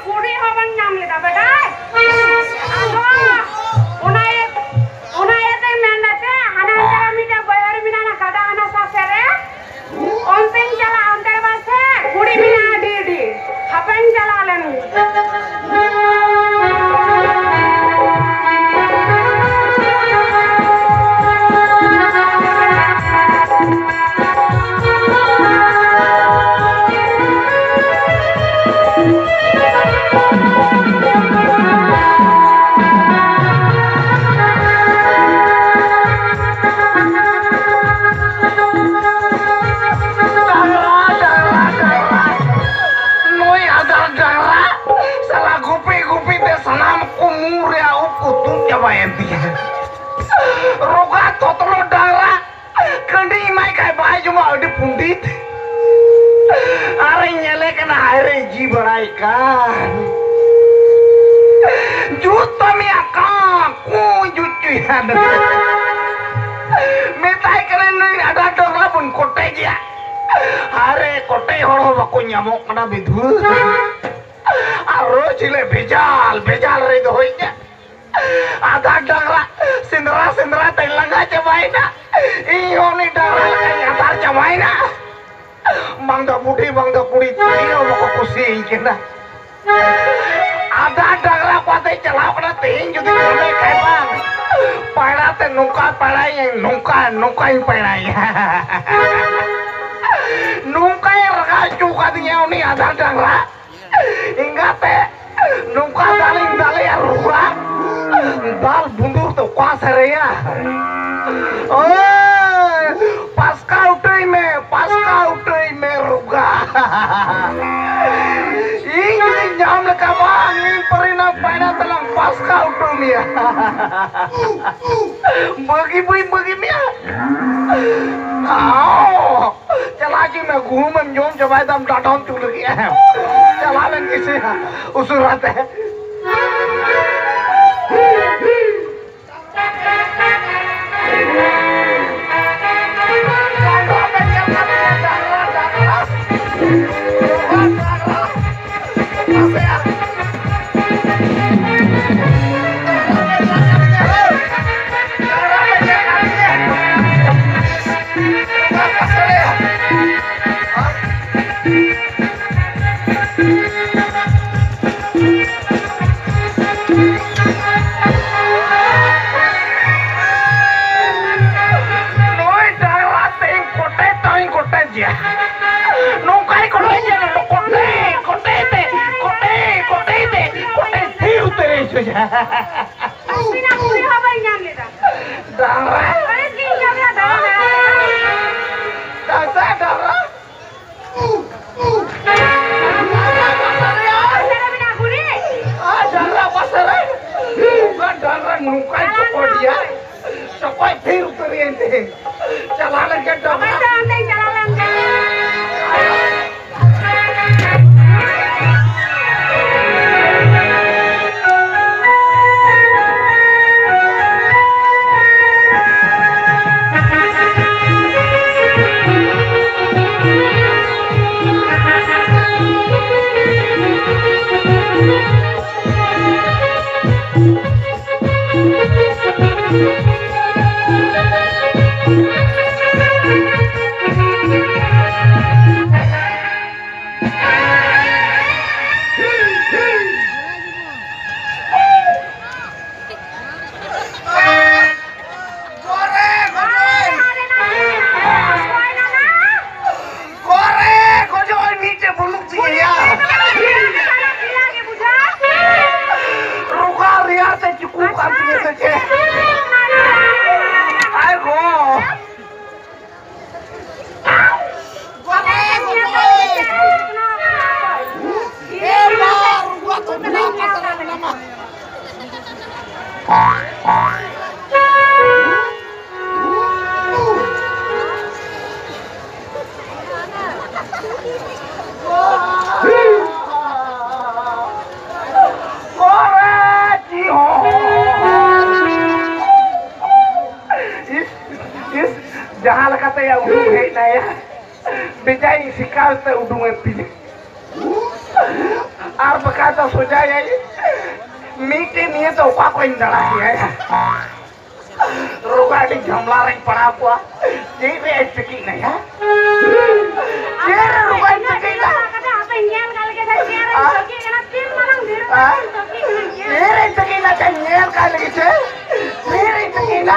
kuri hoban nyam leda bedai. Ado, unai te menda te hanan jala mita bayar bina na kada hana sasere. Onten jala antar base kuri bina di. Hapen jala lenu. Roga totolo darah kendi mai kai bai cuma adi pundit are nyele kena aire ji barai kan juta mi akak ku jucu ya metai keren ni ada dorla pun kote dia are kote horo bako nyamok kena bidu aro chile bejal re doinya ada dara sindra telanga jamaina iyo ni dara kaya atar jamaina bangda pudi iyo moko kusi kena ada dara kuate chalao kena ting jadi kone kai bang pada te nungka yang nungka yang pada nungka yang raju katanya ni ada dara ingat te nungka daling ya rura dal bundur tuh kuasa ya. Oh, pasca utei me ruga. Ini jam lekabang ini perina pada telang pasca utei ya. Bagi ya. Oh, चलाकी में घूम जोम जब एकदम datum चुल गया है चला लें किसी उसूरत है Sina kuri haba nyam leda. Dara. Are ki nyam ya dara. Dara. Sina bina kuri. Dara pasare. Bukan dara nukai cokol dia. Cokol phir uteriente. Chala lagi dara. Kata ante chala lagi. Jangan kata ya udung hei naya, bejai sikal te udung epi. Ar berkata तो सोचा है मी के लिए तो का कोई डरा है रोगाड़ी झमला रही पड़ा हुआ ये रे टकी नहीं है ये रोगाड़ी टकी ना kata apa yang kali kita share lagi karena tim manang biru ये रे टकी ना चाहिए का लगी छे ये रे टकी ना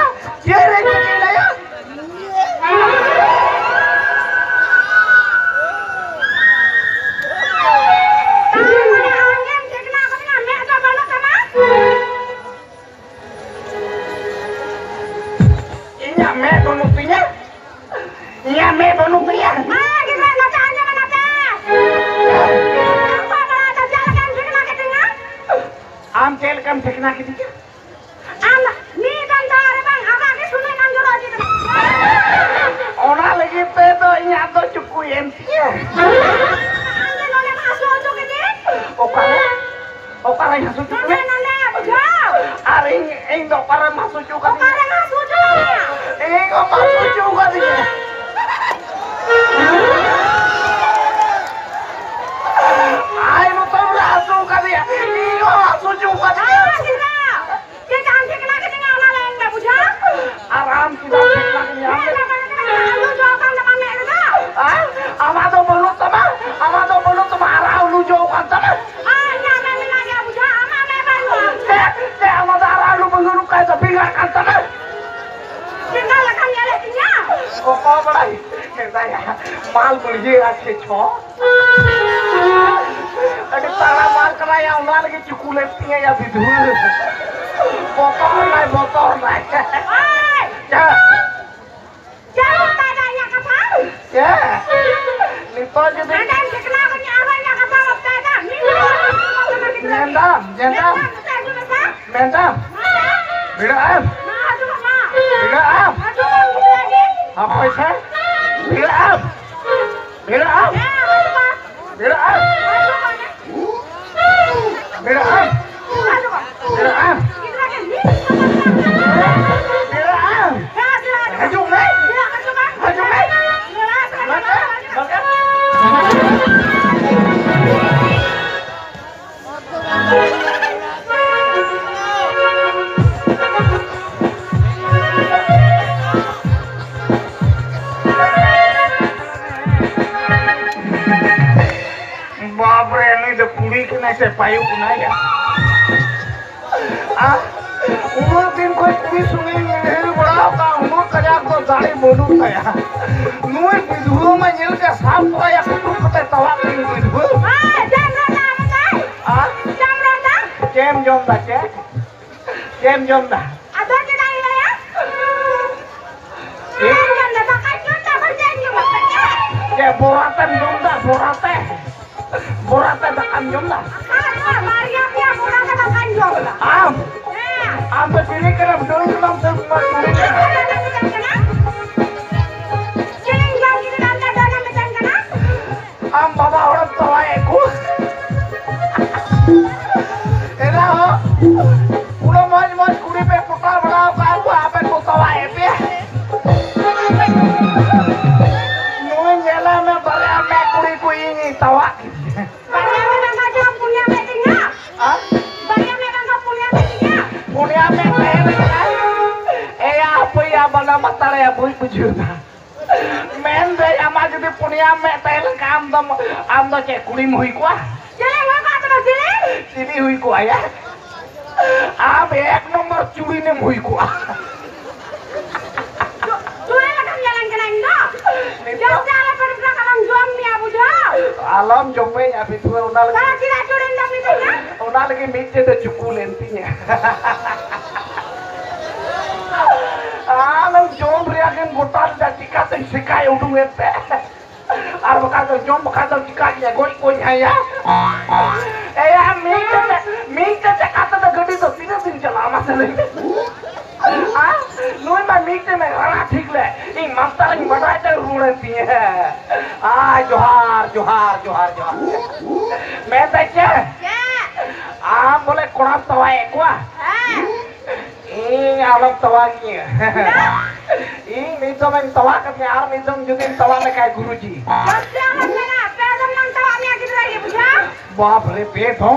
ya am cel kam देखना की दीजिए ओना लगी पे तो यहाँ तो चुकू एमसी है ओकरा यहाँ सो चुकू अरे इन दो पर मासू चुका इन को मासू चुका दिए आई नो तो मासू का दिया इन को मासू चुका दिया आराम से देखना के यहाँ आवाज़ों बोलो तो मारा उलू जो करता है ते आवाज़ आलू बंगलू का तो बिगाड़ करता है ओ कौन बड़ा ही कहता है माल बुढ़िए अच्छे छो अरे सारा माल कराया उन्हां लगे चुकू लेती है या विधुर बोतल नहीं क्या निपो जो भी Mendam, bila am, apa sih? Bila am, bila am, bila am, bila am, bila am, bila am, hajung nih, hajung nih, से पायु ना या उमर दिन कोई भी सुने नहीं बड़ा का उमर कजा को गाड़ी बोलू था नुए विधुओं में जेल का साफ हुआ या कुछ पता तवा नहीं Vidhu GeM जोमदा ada kita ini ya ये बोरातन जोमदा बोरातन makan जोमदा am तो चीनी करब डोल करब सब मत am बाबा औरत तो आए को एरा हो उनो मौज कुड़ी पे पुटा बनाओ का को आपे को तवाए पे नोई नेला में बड़ा मैं कुड़ी को ही नहीं तवा पुण्या में बना मतारे या बुई बुझुना मेन दे आमा जदी पुण्या में तेल काम दम आम दो चे कुड़ी में हुई को चले वो बात में चले सीधी हुई को आया आप एक नंबर चूड़ी ने हुई को चूड़ी लगा jalan kena indo jauh jalan pergi kalang jom ni abu jauh alam jompe ya bitu unal kalau tidak curi ndak mitanya unal lagi mitte de cuku lentinya alam jom riakan gotal da dikate sikai udung ete ar bakal jom bakal dikatnya goi ya ya mitte kata da gadi to तीन दिन चला मसले नोई में मीटे में घरा ठीक ले इन मस्तारी मडाई ते रूड़ती है जोहार मैं देखे बोले कोड़ाम तवा एकवा आलम तवा की मीतो में तवा करके यार मीतो जुदिन तवा में काय गुरुजी बाप रे पेट हो